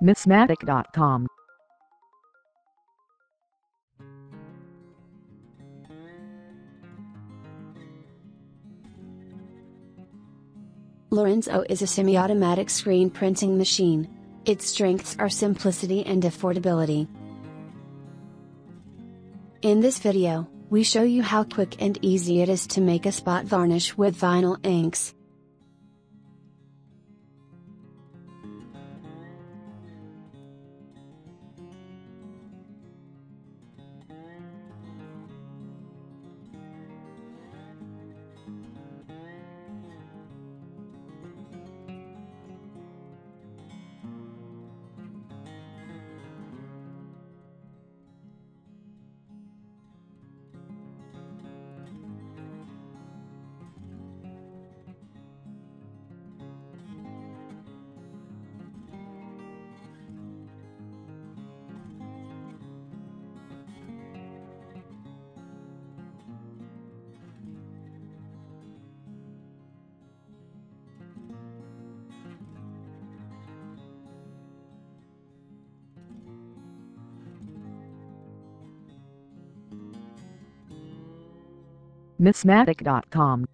Mismatic.com. Lorenzo is a semi-automatic screen printing machine. Its strengths are simplicity and affordability. In this video, we show you how quick and easy it is to make a spot varnish with vinyl inks. Mismatic.com.